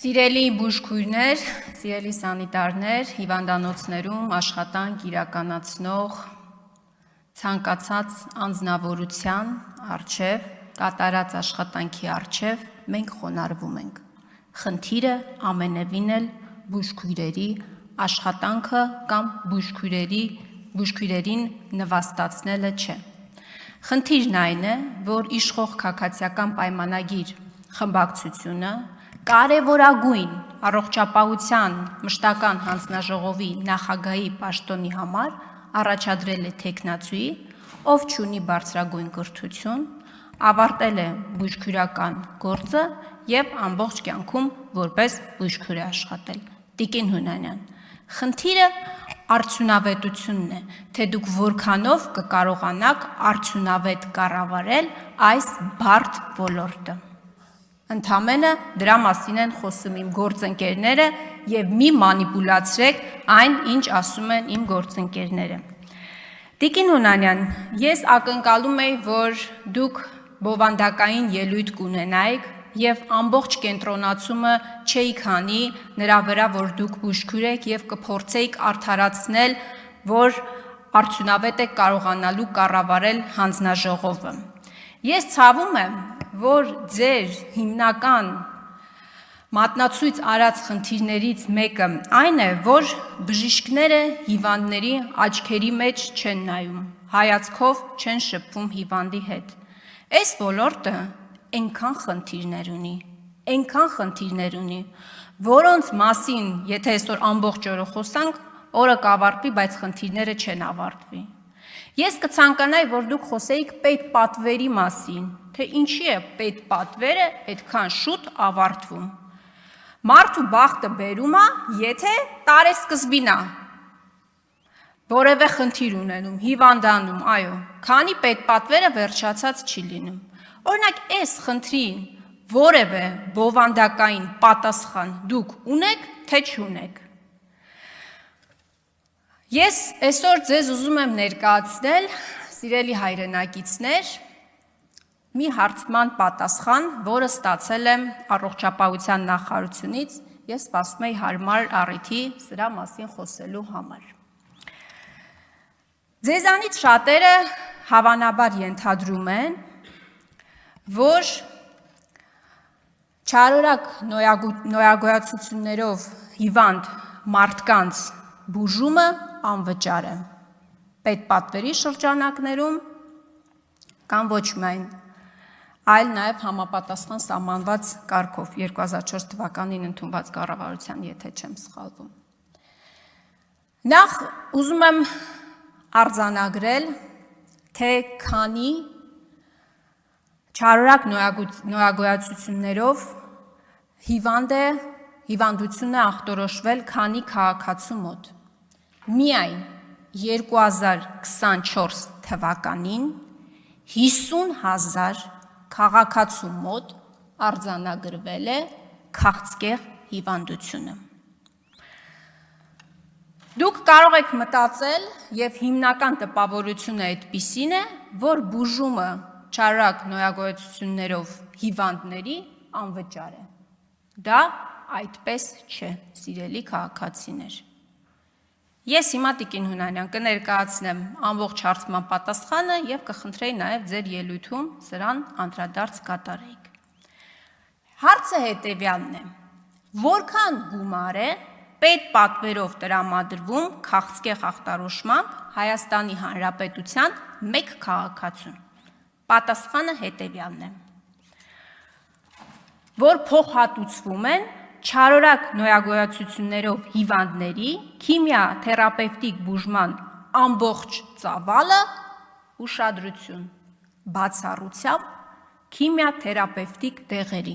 Սիրելի բուժքույրներ, սիրելի սանիտարներ, հիվանդանոցներում աշխատանք իրականացնող ցանկացած անձնավորության առջև, կատարած աշխատանքի առջև մենք խոնարհվում ենք։ Խնդիրը ամենևին էլ բուժքույրերի աշխատանքը կամ բուժքույրերին նվաստացնելը չէ։ Խնդիրն այն է, որ իշխող քաղաքացիական պայմանագիր խմբակցությունը կարևորագույն առողջապահության մշտական հանձնաժողովի նախագահի պաշտոնի համար առաջադրել է թեկնածուի, ով չունի բարձրագույն կրթություն, ավարտել է բուժքույրական գործը եւ ամբողջ կյանքում որպես բուժքույր է աշխատել։ Տիկին Հունանյան, խնդիրը արդյունավետությունն է, թե դուք որքանով կկարողանաք արդյունավետ կառավարել այս բարդ ոլորտը։ Ընդամենը դրա մասին են խոսում իմ գործընկերները եւ մի մանիպուլացրեք այն, ինչ ասում են իմ գործընկերները։ Տիկին Հունանյան, ես ակնկալում եի, որ դուք բովանդակային ելույթ կունենայիք եւ ամբողջ կենտրոնացումը չէիք հանի նրա վրա, որ դուք բուժքույր եք եւ կփորձեիք արդարացնել, որ արդյունավետ եք կարողանալու կառավարել հանձնաժողովը։ Ես ցավում եմ, որ ձեր հիմնական մատնացույց արած խնդիրներից մեկը այն է, որ բժիշկները հիվանդների աչքերի մեջ չեն նայում, հայացքով չեն շփվում հիվանդի հետ։ Այս ոլորտը այնքան խնդիրներ ունի, որոնց մասին, եթե այսօր ամբողջ օրը խոսանք, օրը կավարտվի, բայց խնդիրները չեն ավարտվի։ Ես կցանկանայի, որ դուք խոսեիք պետպատվերի մասին, թե ինչի է պետպատվերը այդքան շուտ ավարտվում։ Մարդու բախտը բերում է, եթե տարեսկզբին է որևէ խնդիր ունենում, հիվանդանում, այո, քանի պետպատվերը վերջացած չի լինում։ Օրինակ, այս խնդրին որևէ բովանդակային պատասխան դուք ունեք, թե չունեք։ Ես այսօր ձեզ ուզում եմ ներկայացնել, սիրելի հայրենակիցներ, մի հարցման պատասխան, որը ստացել եմ առողջապահության նախարարությունից, ես սպասում էի հարմար առիթի սրա մասին խոսելու համար։ Ձեզանից շատերը հավանաբար ենթադրում են, որ չարորակ նոյագոյացություններով հիվանդ մարդկանց բուժումը անվճար է, պետպատվերի շրջանակներում կամ ոչ միայն, այլ նաև համապատասխան սահմանված կարգով 2004 թվականին ընդունված կառավարության, եթե չեմ սխալվում։ Նախ ուզում եմ արձանագրել, թե քանի չարորակ նոյագոյացություններով հիվանդություն է ախտորոշվել քանի քաղաքացու մոտ։ Միայն 2024 թվականին 50,000 քաղաքացու մոտ արձանագրվել է քաղցկեղ հիվանդությունը։ Դուք կարող եք մտածել, եւ հիմնական տպավորությունը այդպիսին է, որ բուժումը չարորակ նոյագոյացություններով հիվանդների անվճար է։ Դա այդպես չէ, սիրելի քաղաքացիներ։ Ես հիմա Տիկին Հունանյան կներկայացնեմ ամբողջ հարցման պատասխանը եւ կխնդրեի նաեւ ձեր ելույթում սրան անդրադարձ կատարեիք։ Հարցը հետեւյալն է. որքան գումար է պետպատվերով տրամադրվում քաղցկեղ ախտորոշմամբ Հայաստանի Հանրապետության մեկ քաղաքացուն։ Պատասխանը հետեւյալն է. որ փոխհատուցվում են չարորակ նոյագոյացություններով հիվանդների քիմիաթերապևտիկ բուժման ամբողջ ծավալը ուշադրություն, բացառությամբ քիմիաթերապևտիկ դեղերի։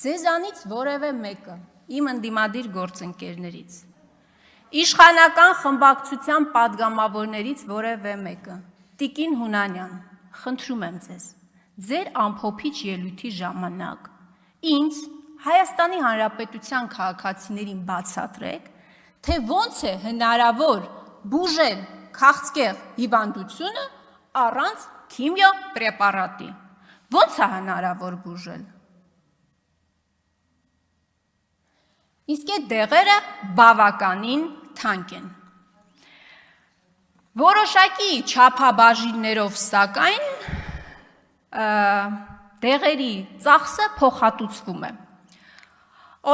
Ձեզանից որևէ մեկը, իմ ընդդիմադիր գործընկերներից, իշխանական խմբակցության падգամավորներից որևէ մեկը, Տիկին Հունանյան, խնդրում եմ ձեզ, ձեր ամփոփիչ ելույթի ժամանակ ինձ Հայաստանի Հանրապետության քաղաքացիներին բացատրեք, թե ոնց է հնարավոր բուժել քաղցկեղ հիվանդությունը առանց քիմիոպրեպարատի։ Ոնց է հնարավոր բուժել։ Իսկ այդ դեղերը բավականին թանկ են։ Որոշակի չափաբաժիններով սակայն դեղերի ծախսը փոխհատուցվում է։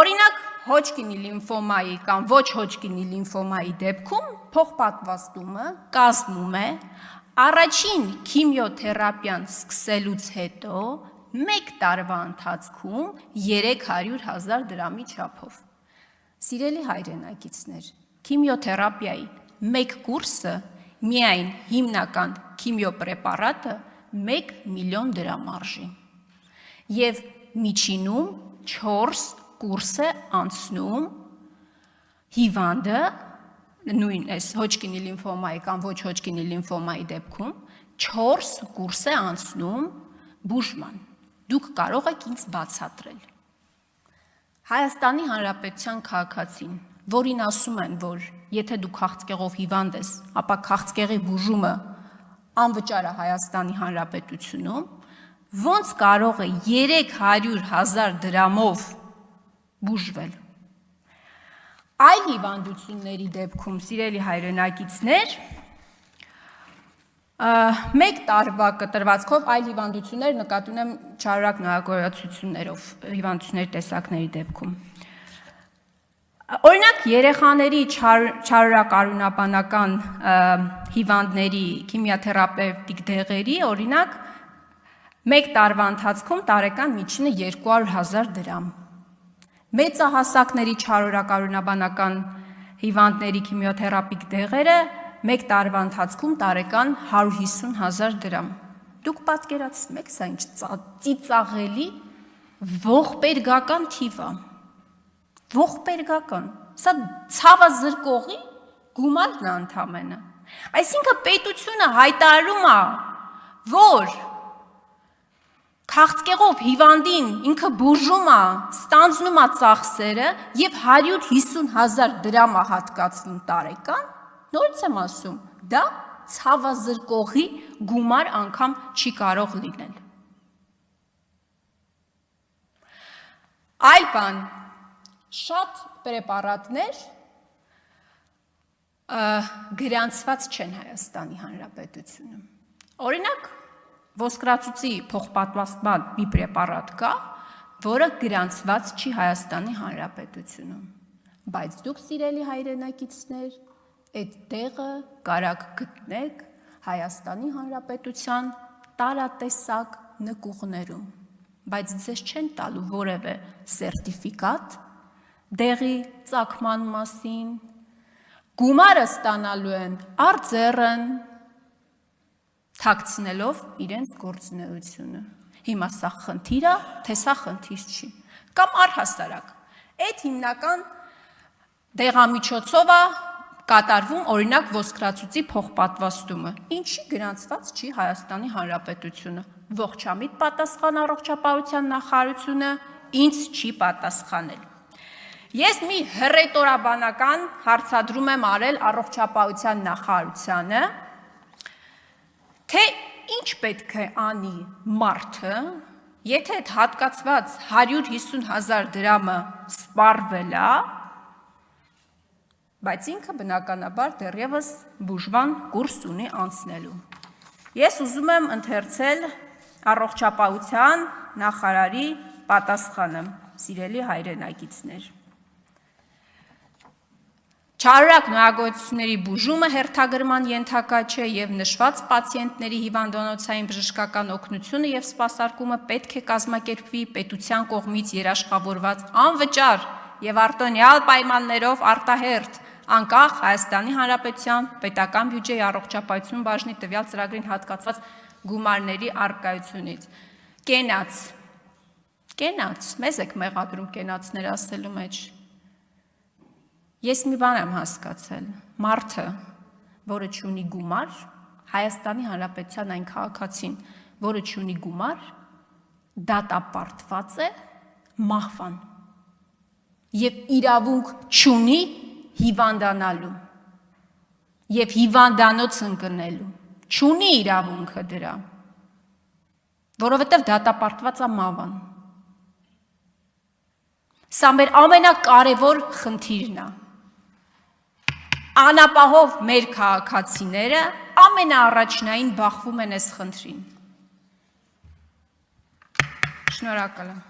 Օրինակ, Հոջկինի լիմֆոմայի կամ ոչ Հոջկինի լիմֆոմայի դեպքում փոխպատվաստումը կազմում է առաջին քիմիոթերապիան սկսելուց հետո 1 տարվա ընթացքում 300,000 դրամի չափով։ Սիրելի հայրենակիցներ, քիմիոթերապիայի 1 կուրսը միայն հիմնական քիմիոպրեպարատը 1 միլիոն դրամ արժի։ Եվ միջինում 4 կուրս է անցնում հիվանդը, նույն այս Հոջկինի լիմֆոմայի կամ ոչ Հոջկինի լիմֆոմայի դեպքում 4 կուրս է անցնում բուժման։ Դուք կարող եք ինձ բացատրել։ Հայաստանի Հանրապետության քաղաքացին, որին ասում են, որ եթե դու քաղցկեղով հիվանդ ես, ապա քաղցկեղի բուժումը անվճար է Հայաստանի Հանրապետությունում, ոնց կարող է 300,000 դրամով բուժվել։ Այլ հիվանդությունների դեպքում, սիրելի հայրենակիցներ, 1 տարվա կտրվածքով այլ հիվանդություններ նկատի ունեմ չարորակ նորագույնություններով հիվանդությունների տեսակների դեպքում։ Օրինակ, երեխաների չարորակ արյունաբանական հիվանդների քիմիոթերապևտիկ դեղերի, օրինակ, 1 տարվա ընթացքում տարեկան միջինը 200,000 դրամ։ Մեծահասակների չարորակ արյունաբանական հիվանդների քիմիոթերապիկ դեղերը 1 տարվա ընթացքում տարեկան 150,000 դրամ։ Դուք պատկերացնում եք, սա ինչ ծիծաղելի ողբերգական թիվ է։ Ողբերգական։ Սա ցավազրկողի գումարն է ընդամենը։ Այսինքն պետությունը հայտարարում է, որ քաղցկեղով հիվանդին ինքը բուժում է, ստանձնում է ծախսերը եւ 150,000 դրամ է հատկացնում տարեկան, նորից եմ ասում, դա ցավազրկողի գումար անգամ չի կարող լինել։ Այլ բան, շատ պրեպարատներ գրանցված չեն Հայաստանի Հանրապետությունում։ Օրինակ, ոսկրածուծի փոխպատվաստման մի պրեպարատ կա, որը գրանցված չի Հայաստանի Հանրապետությունում։ Բայց դուք, սիրելի հայրենակիցներ, այդ տեղը կարաք գտնեք Հայաստանի Հանրապետության տարատեսակ նկուղներում, բայց ձեզ չեն տալու որևէ սերտիֆիկատ դեղի ծագման մասին, գումարը ստանալու են արձեռն, թաքցնելով իրենց գործունեությունը։ Հիմա սա խնդիր է, թե սա խնդիր չի։ Կամ առհասարակ, այդ հիմնական դեղամիջոցով է կատարվում օրինակ ոսկրածուծի փոխպատվաստումը, ինչի գրանցված չի Հայաստանի Հանրապետությունը։ Ողջամիտ պատասխան առողջապահության նախարարությունը ինձ չի պատասխանել։ Ես մի հռետորաբանական հարցադրում եմ արել առողջապահության նախարարությանը, թե ինչ պետք է անի մարդը, եթե այդ հատկացված 150,000 դրամը սպառվել է, բայց ինքը բնականաբար դեռևս բուժման կուրս ունի անցնելու։ Ես ուզում եմ ընթերցել առողջապահության նախարարի պատասխանը, սիրելի հայրենակիցներ։ Չարորակ նորագույնությունների բուժումը հերթագրման ենթակա չէ եւ նշված պացիենտների հիվանդանոցային բժշկական օգնությունը եւ սպասարկումը պետք է կազմակերպվի պետության կողմից երաշխավորված անվճար եւ արտոնյալ պայմաններով արտահերթ անկախ Հայաստանի Հանրապետության պետական բյուջեի առողջապահություն բաժնի տվյալ ծրագրին հատկացված գումարների առկայությունից։ Կենաց, մեզ եք մեղադրում կենացներ ասելու մեջ։ Ես մի բան եմ հասկացել, մարդը, որը չունի գումար, Հայաստանի Հանրապետության այն քաղաքացին, որը չունի գումար, դատապարտված է մահվան եւ իրավունք չունի հիվանդանալու եւ հիվանդանոց ընկնելու, չունի իրավունքը դրա, որովհետեւ դատապարտված է մահվան։ Սա մեր ամենակարևոր խնդիրն է։ Անապահով մեր քաղաքացիները ամենաառաջնային բախվում են այս խնդրին։ Շնորհակալ եմ։